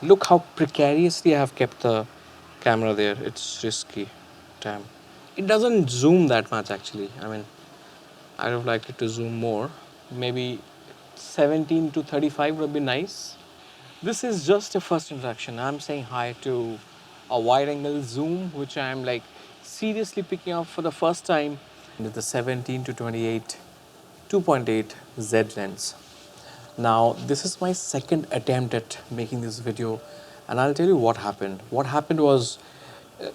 Look how precariously I have kept the camera there. It's risky. Damn. It doesn't zoom that much actually. I mean, I would have liked it to zoom more. Maybe 17 to 35 would be nice. This is just a first introduction. I'm saying hi to a wide angle zoom, which I'm like seriously picking up for the first time with the 17 to 28 2.8 Z lens. Now, this is my second attempt at making this video, and I'll tell you what happened. What happened was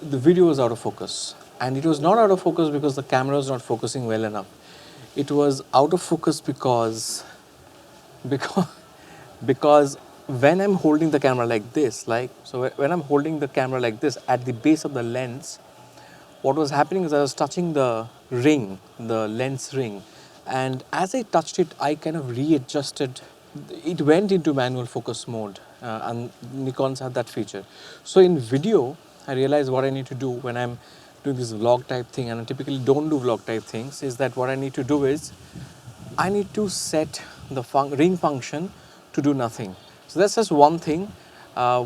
the video was out of focus, and it was not out of focus because the camera was not focusing well enough. It was out of focus because because when I'm holding the camera like this, when I'm holding the camera like this at the base of the lens, what was happening is I was touching the ring, the lens ring, and as I touched it, I kind of readjusted. It went into manual focus mode, and Nikon's have that feature. So in video, I realized what I need to do when I'm doing this vlog type thing, and I typically don't do vlog type things, is that what I need to do is I need to set the ring function to do nothing. So that's just one thing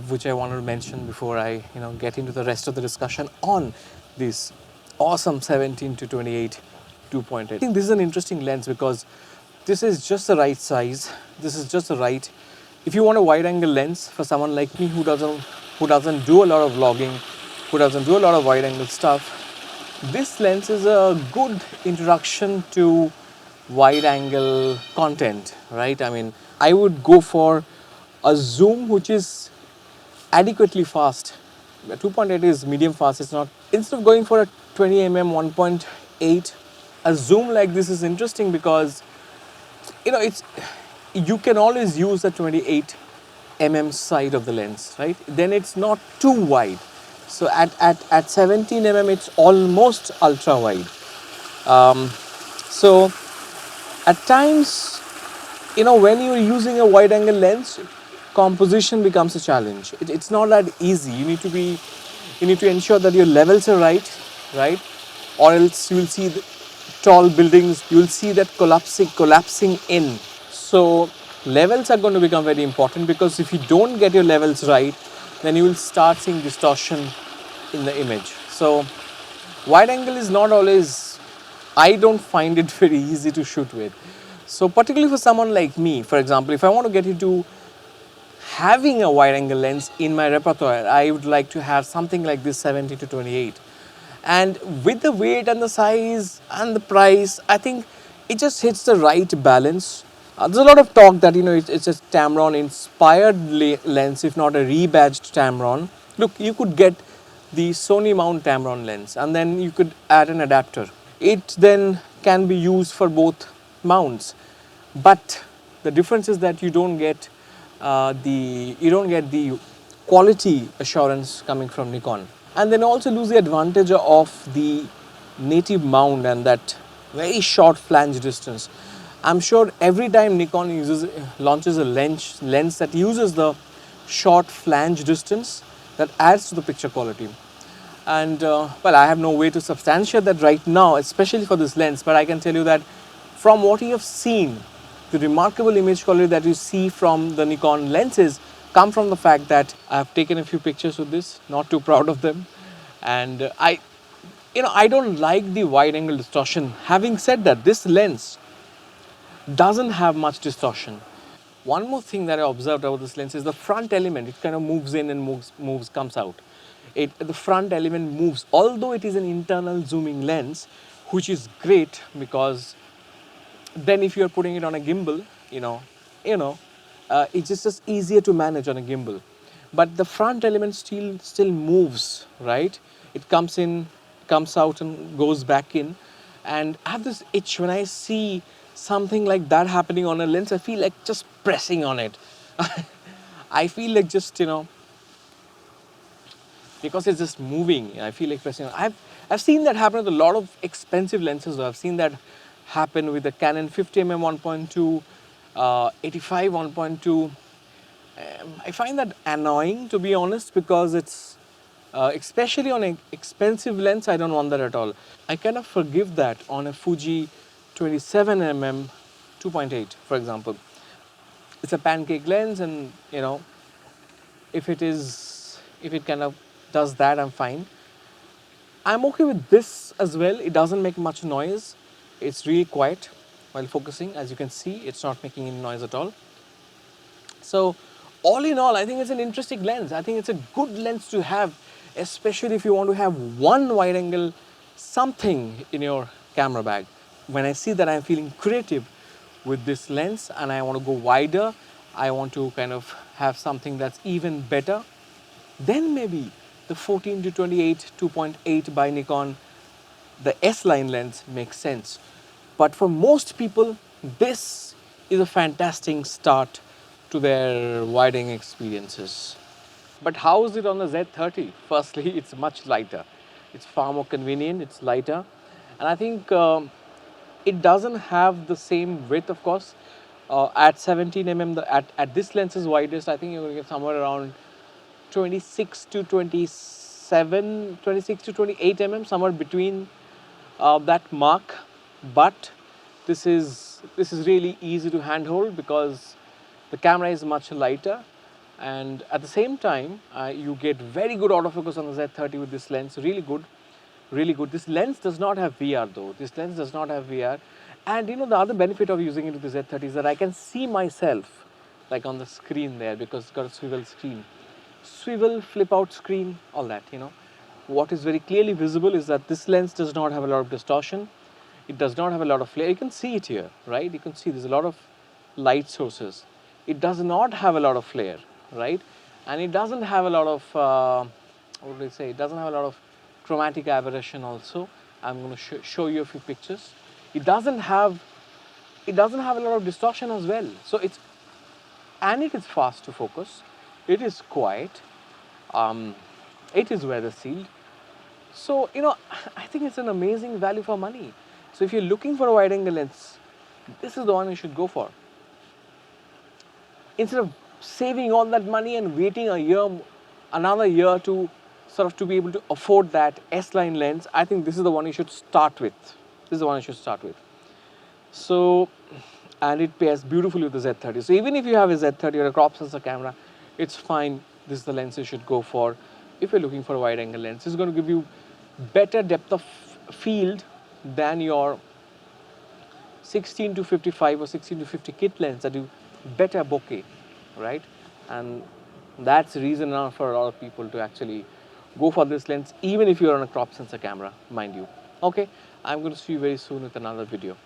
which I wanted to mention before I get into the rest of the discussion on this awesome 17 to 28 2.8. I think this is an interesting lens because this is just the right size. This is just the right. If you want a wide angle lens for someone like me who doesn't do a lot of vlogging, who doesn't do a lot of wide angle stuff, this lens is a good introduction to wide angle content, right? I mean, I would go for a zoom which is adequately fast. 2.8 is medium fast. It's not. Instead of going for a 20 mm 1.8, a zoom like this is interesting because it's you can always use the 28 side of the lens, right? Then it's not too wide. So at 17 it's almost ultra wide. So at times, when you're using a wide angle lens, composition becomes a challenge. It's not that easy. You need to ensure that your levels are right, or else you will see the tall buildings. You will see that collapsing in. So levels are going to become very important because if you don't get your levels right, then you will start seeing distortion in the image. So wide angle is not always, I don't find it very easy to shoot with. So particularly for someone like me, for example, if I want to get into having a wide angle lens in my repertoire, I would like to have something like this 70 to 28. And with the weight and the size and the price, I think it just hits the right balance. There's a lot of talk that it's a Tamron inspired lens, if not a rebadged Tamron. Look, you could get the Sony mount Tamron lens, and then you could add an adapter. It then can be used for both mounts, but the difference is that you don't get the quality assurance coming from Nikon, and then also lose the advantage of the native mount and that very short flange distance. I'm sure every time Nikon launches a lens that uses the short flange distance, that adds to the picture quality. And well, I have no way to substantiate that right now, especially for this lens, but I can tell you that from what you have seen, the remarkable image quality that you see from the Nikon lenses come from the fact that I have taken a few pictures with this, not too proud of them, and I don't like the wide angle distortion. Having said that, this lens doesn't have much distortion. One more thing that I observed about this lens is the front element. It kind of moves in and comes out. The front element moves, although it is an internal zooming lens, which is great because then if you are putting it on a gimbal, it's just easier to manage on a gimbal. But the front element still moves, right? It comes in, comes out, and goes back in. And I have this itch when I see something like that happening on a lens. I feel like just pressing on it. I feel like just because it's just moving. I feel like pressing. I've seen that happen with a lot of expensive lenses. I've seen that happen with the Canon 50mm 1.2, 85 1.2. I find that annoying, to be honest, because it's especially on an expensive lens. I don't want that at all. I kind of forgive that on a Fuji 27mm 2.8, for example. It's a pancake lens, and If it kind of does that, I'm fine. I'm okay with this as well. It doesn't make much noise. It's really quiet while focusing. As you can see, it's not making any noise at all. So, all in all, I think it's an interesting lens. I think it's a good lens to have, especially if you want to have one wide angle something in your camera bag. When I see that I'm feeling creative with this lens and I want to go wider, I want to kind of have something that's even better, then maybe the 14 to 28 2.8 by Nikon, the S line lens makes sense. But for most people, this is a fantastic start to their wide experiences. But how is it on the Z30? Firstly, it's much lighter. It's far more convenient, it's lighter. And I think it doesn't have the same width, of course. At 17 mm, at this lens's widest, I think you're going to get somewhere around 26 to 27, 26 to 28 mm, somewhere between that mark. But this is really easy to handhold because the camera is much lighter, and at the same time you get very good autofocus on the Z30 with this lens. Really good, really good. This lens does not have VR though. This lens does not have VR, and the other benefit of using it with the Z30 is that I can see myself like on the screen there because it's got a swivel, flip out screen, all that. What is very clearly visible is that this lens does not have a lot of distortion. It does not have a lot of flare. You can see it here, right? You can see there's a lot of light sources. It does not have a lot of flare, right? And it doesn't have a lot of, what do I say? It doesn't have a lot of chromatic aberration also. I'm going to show you a few pictures. It doesn't have it doesn't have a lot of distortion as well. So it is fast to focus. It is quiet. Um, it is weather sealed. So, I think it's an amazing value for money. So, if you're looking for a wide angle lens, this is the one you should go for. Instead of saving all that money and waiting another year to sort of to be able to afford that S line lens, I think this is the one you should start with. This is the one you should start with. So, and it pairs beautifully with the Z30. So even if you have a Z30 or a crop sensor camera, it's fine. This is the lens you should go for if you're looking for a wide angle lens. It's going to give you better depth of field than your 16 to 55 or 16 to 50 kit lens that do better bokeh, right? And that's the reason now for a lot of people to actually go for this lens, even if you're on a crop sensor camera, mind you. Okay, I'm going to see you very soon with another video.